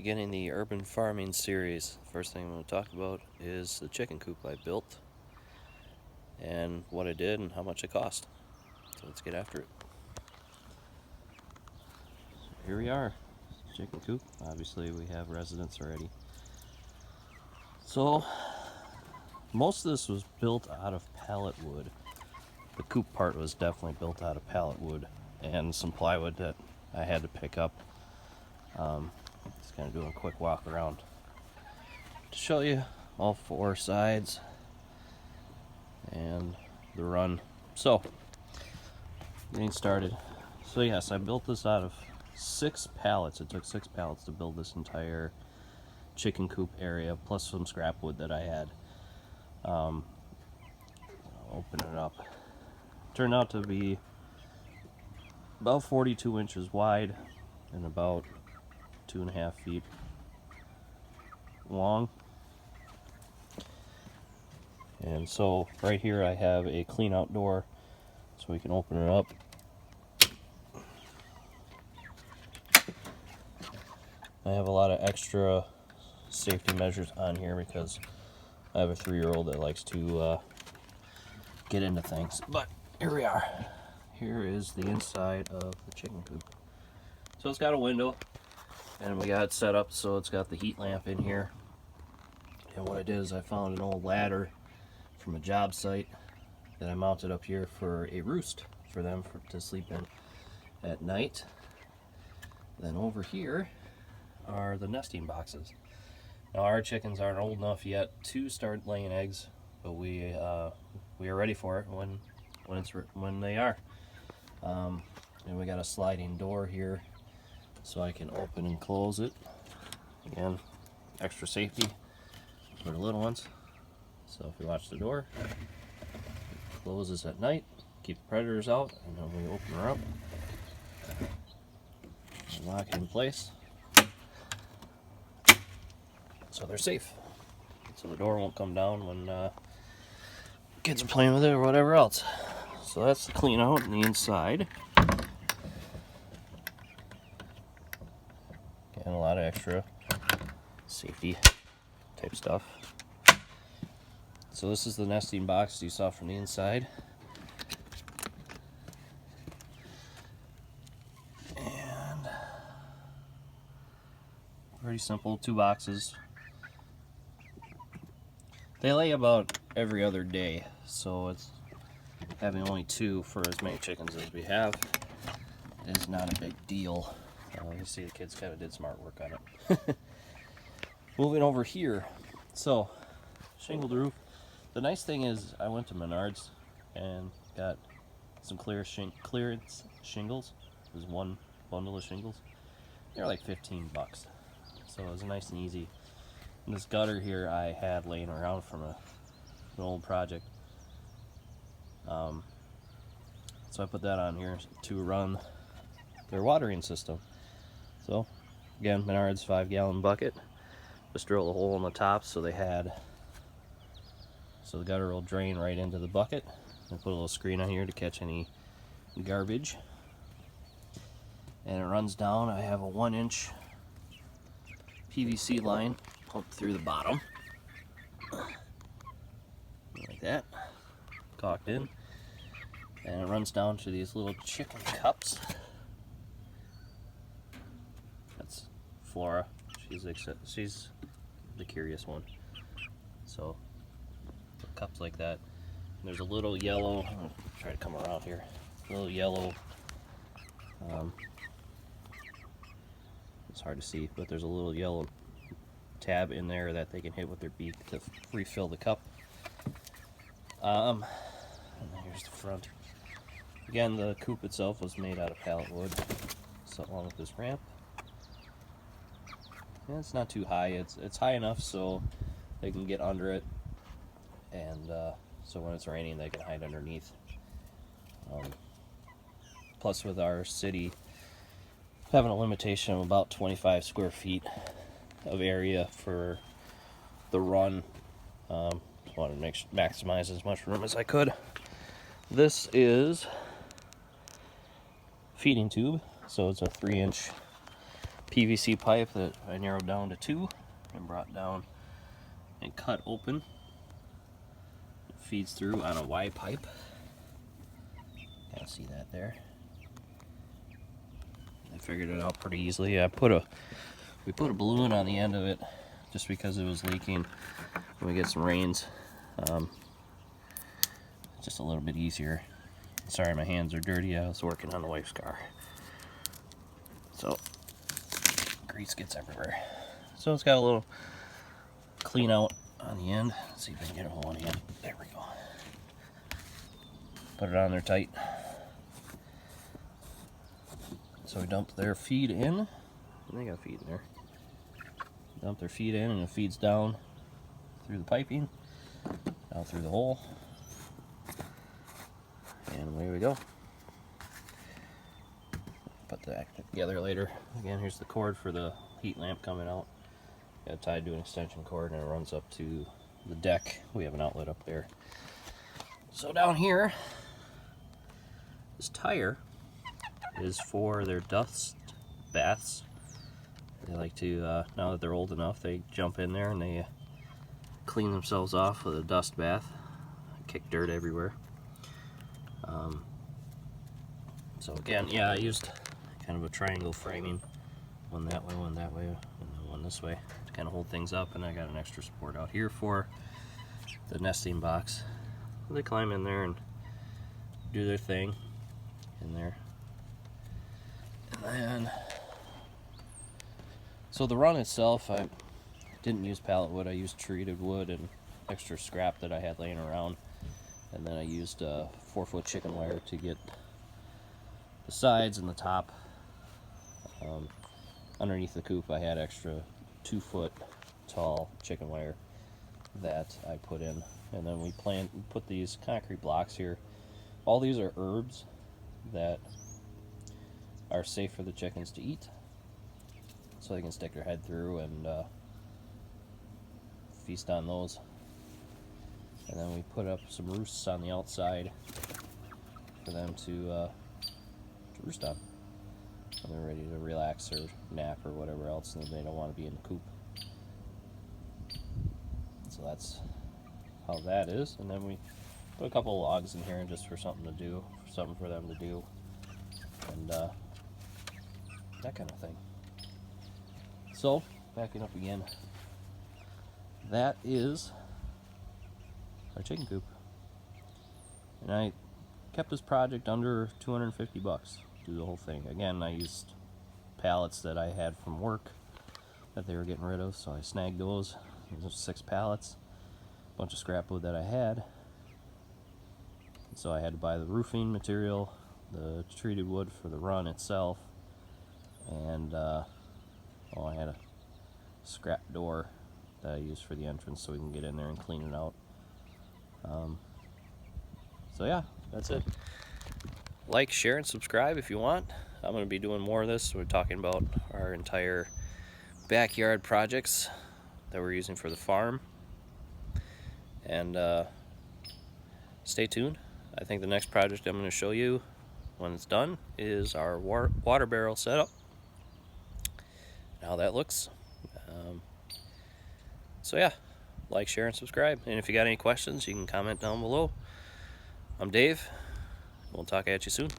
Beginning the urban farming series. First thing I'm going to talk about is the chicken coop I built and what I did and how much it cost. So let's get after it. Here we are, chicken coop. Obviously we have residents already. So most of this was built out of pallet wood. The coop part was definitely built out of pallet wood and some plywood that I had to pick up. Just kind of doing a quick walk around to show you all four sides and the run. So, getting started. So yes, I built this out of 6 pallets. It took 6 pallets to build this entire chicken coop area, plus some scrap wood that I had. I'll open it up. Turned out to be about 42 inches wide and about 2.5 feet long. And so right here I have a clean out door so we can open it up. I have a lot of extra safety measures on here because I have a 3-year-old that likes to get into things. But here we are. Here is the inside of the chicken coop. So it's got a window, and we got it set up so it's got the heat lamp in here. And what I did is I found an old ladder from a job site that I mounted up here for a roost for them to sleep in at night. Then over here are the nesting boxes. Now our chickens aren't old enough yet to start laying eggs, but we are ready for it when they are. And we got a sliding door here so I can open and close it. Again, extra safety for the little ones. So if you watch the door, it closes at night, keep the predators out, and then we open her up, and lock it in place so they're safe. So the door won't come down when kids are playing with it or whatever else. So that's the clean out on the inside. And a lot of extra safety type stuff. So this is the nesting box you saw from the inside. And pretty simple, 2 boxes. They lay about every other day, so it's having only 2 for as many chickens as we have is not a big deal. You see the kids kind of did some artwork on it. Moving over here. So, shingled roof. The nice thing is I went to Menards and got some clearance shingles. There's one bundle of shingles. They're like 15 bucks. So it was nice and easy. And this gutter here I had laying around from an old project. So I put that on here to run their watering system. So again, Menards 5-gallon bucket. Just drill a hole in the top so the gutter will drain right into the bucket. And put a little screen on here to catch any garbage. And it runs down. I have a 1-inch PVC line pumped through the bottom. Like that. Caulked in. And it runs down to these little chicken cups. That's Flora. She's the curious one. So, cups like that. And there's a little yellow, I'm gonna try to come around here. A little yellow, it's hard to see, but there's a little yellow tab in there that they can hit with their beak to refill the cup. And here's the front. Again, the coop itself was made out of pallet wood, so along with this ramp. And it's not too high. It's high enough so they can get under it, and so when it's raining they can hide underneath. Plus, with our city having a limitation of about 25 square feet of area for the run, just wanted to maximize as much room as I could. This is feeding tube, so it's a 3-inch PVC pipe that I narrowed down to 2 and brought down and cut open. It feeds through on a Y pipe. Can't see that there. I figured it out pretty easily. We put a balloon on the end of it just because it was leaking when we get some rains. Just a little bit easier. Sorry, my hands are dirty. I was working on the wife's car, so grease gets everywhere. So it's got a little clean out on the end. Let's see if I can get it with one hand. There we go. Put it on there tight. So we dump their feed in. And they got feed in there. Dump their feed in, and it feeds down through the piping, down through the hole, and away we go. Put that together later. Again, here's the cord for the heat lamp coming out. Got it tied to an extension cord, and it runs up to the deck. We have an outlet up there. So down here, this tire is for their dust baths. They like to, now that they're old enough, they jump in there and they clean themselves off with a dust bath, kick dirt everywhere. So again, yeah, I used kind of a triangle framing, one that way, one that way, and then one this way to kind of hold things up. And I got an extra support out here for the nesting box. They climb in there and do their thing in there. And then, so the run itself, I didn't use pallet wood. I used treated wood and extra scrap that I had laying around. And then I used 4-foot chicken wire to get the sides and the top. Underneath the coop, I had extra 2-foot tall chicken wire that I put in. And then we put these concrete blocks here. All these are herbs that are safe for the chickens to eat, so they can stick their head through and feast on those. And then we put up some roosts on the outside for them to roost on when they're ready to relax or nap or whatever else, and they don't want to be in the coop. So that's how that is. And then we put a couple of logs in here just for something to do, something for them to do, and that kind of thing. So, backing up again, that is our chicken coop. And I kept this project under 250 bucks to do the whole thing. Again, I used pallets that I had from work that they were getting rid of, so I snagged those. There's 6 pallets, a bunch of scrap wood that I had. So I had to buy the roofing material, the treated wood for the run itself, and I had a scrap door that I used for the entrance so we can get in there and clean it out. So yeah, that's it. Like, share, and subscribe if you want. I'm going to be doing more of this. We're talking about our entire backyard projects that we're using for the farm. And stay tuned. I think the next project I'm going to show you when it's done is our water barrel setup and how that looks. So yeah, like, share, and subscribe. And if you got any questions, you can comment down below. I'm Dave. We'll talk at you soon.